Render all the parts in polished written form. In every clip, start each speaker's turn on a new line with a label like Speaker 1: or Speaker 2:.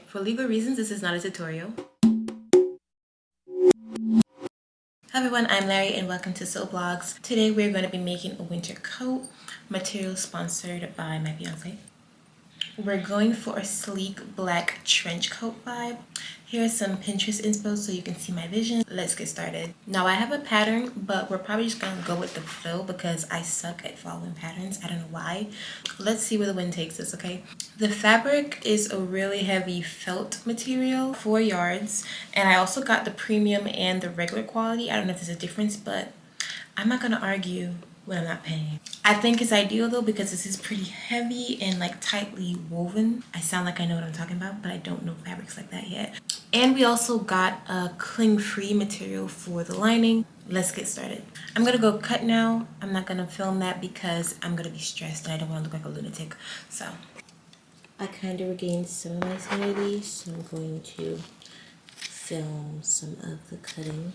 Speaker 1: For legal reasons, this is not a tutorial. Hi everyone, I'm Larry and welcome to Sew Blogs. Today we're going to be making a winter coat, material sponsored by my fiance. We're going for a sleek black trench coat vibe. Here's some Pinterest inspo so you can see my vision. Let's get started. Now I have a pattern, but we're probably just gonna go with the flow because I suck at following patterns. I don't know why. Let's see where the wind takes us, okay? The fabric is a really heavy felt material, 4 yards. And I also got the premium and the regular quality. I don't know if there's a difference, but I'm not gonna argue when I'm not paying. I think it's ideal though because this is pretty heavy and like tightly woven. I sound like I know what I'm talking about, but I don't know fabrics like that yet. And we also got a cling-free material for the lining. Let's get started. I'm gonna go cut now. I'm not gonna film that because I'm gonna be stressed and I don't wanna look like a lunatic. So I kind of regained some of my sanity, so I'm going to film some of the cutting.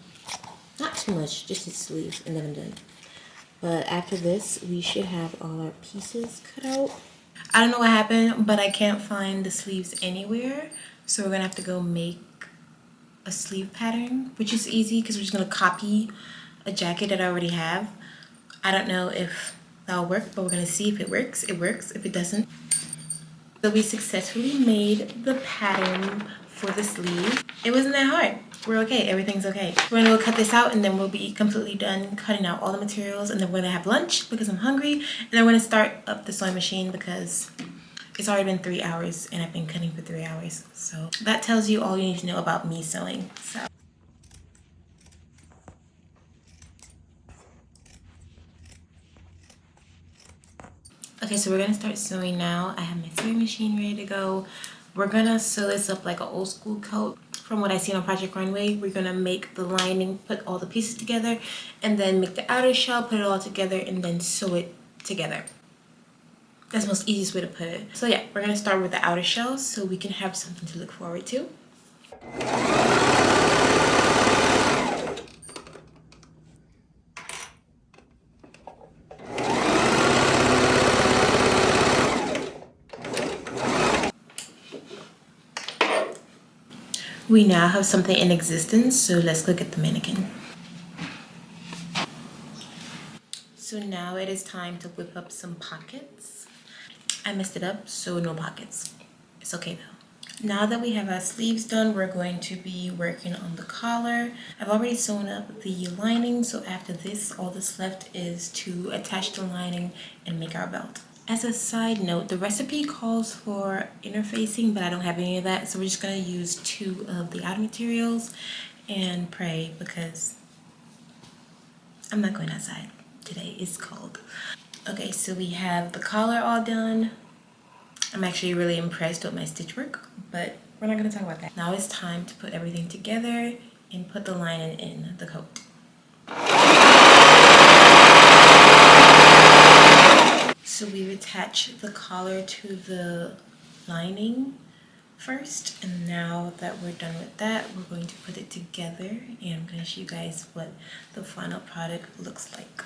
Speaker 1: Not too much, just the sleeve, and then I'm done. But after this, we should have all our pieces cut out. I don't know what happened, but I can't find the sleeves anywhere. So we're gonna have to go make a sleeve pattern, which is easy because we're just gonna copy a jacket that I already have. I don't know if that'll work, but we're gonna see if it works. It works. If it doesn't. So we successfully made the pattern for the sleeve. It wasn't that hard. We're okay, everything's okay. We're gonna go cut this out and then we'll be completely done cutting out all the materials, and then we're gonna have lunch because I'm hungry, and then we're gonna start up the sewing machine because it's already been 3 hours and I've been cutting for 3 hours. So that tells you all you need to know about me sewing. So okay, so we're gonna start sewing now. I have my sewing machine ready to go. We're gonna sew this up like an old school coat. From what I seen on Project Runway, we're gonna make the lining, put all the pieces together, and then make the outer shell, put it all together, and then sew it together. That's the most easiest way to put it. So yeah, we're gonna start with the outer shell so we can have something to look forward to. We now have something in existence, so let's look at the mannequin. So now it is time to whip up some pockets. I messed it up, so no pockets. It's okay though. Now that we have our sleeves done, we're going to be working on the collar. I've already sewn up the lining, so after this, all that's left is to attach the lining and make our belt. As a side note, the recipe calls for interfacing, but I don't have any of that, so we're just gonna use 2 of the outer materials and pray because I'm not going outside today. It's cold. Okay, so we have the collar all done. I'm actually really impressed with my stitch work, but we're not gonna talk about that. Now it's time to put everything together and put the lining in the coat. So we attach the collar to the lining first, and now that we're done with that, we're going to put it together, and I'm gonna show you guys what the final product looks like.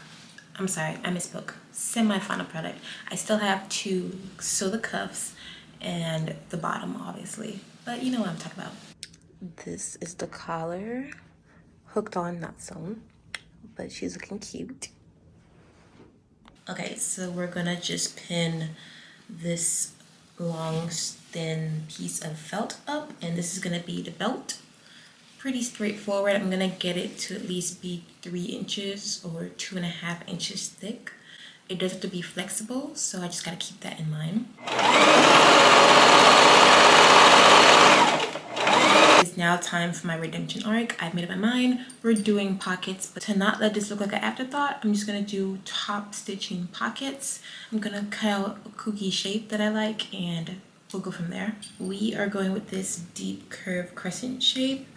Speaker 1: I'm sorry, I misspoke. Semi-final product. I still have to sew the cuffs and the bottom, obviously, but you know what I'm talking about. This is the collar, hooked on, not sewn, but she's looking cute. Okay, so we're gonna just pin this long, thin piece of felt up, and this is gonna be the belt. Pretty straightforward. I'm gonna get it to at least be 3 inches or 2.5 inches thick. It does have to be flexible, so I just gotta keep that in mind. It's now time for my redemption arc. I've made up my mind. We're doing pockets, but to not let this look like an afterthought, I'm just gonna do top stitching pockets. I'm gonna cut out a kooky shape that I like, and we'll go from there. We are going with this deep curved crescent shape,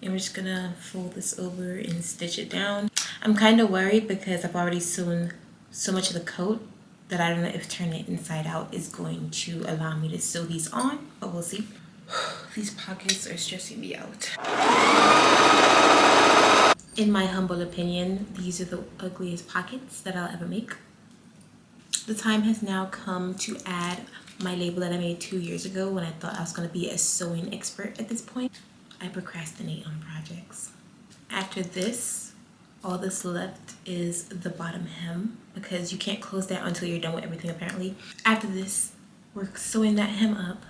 Speaker 1: and we're just gonna fold this over and stitch it down. I'm kind of worried because I've already sewn so much of the coat that I don't know if turning it inside out is going to allow me to sew these on, but we'll see. These pockets are stressing me out. In my humble opinion, these are the ugliest pockets that I'll ever make. The time has now come to add my label that I made 2 years ago when I thought I was going to be a sewing expert at this point. I procrastinate on projects. After this, all that's left is the bottom hem because you can't close that until you're done with everything apparently. After this, we're sewing that hem up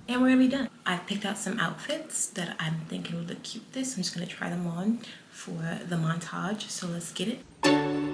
Speaker 1: and we're gonna be done. I've picked out some outfits that I'm thinking would look cute this. I'm just gonna try them on for the montage, so let's get it.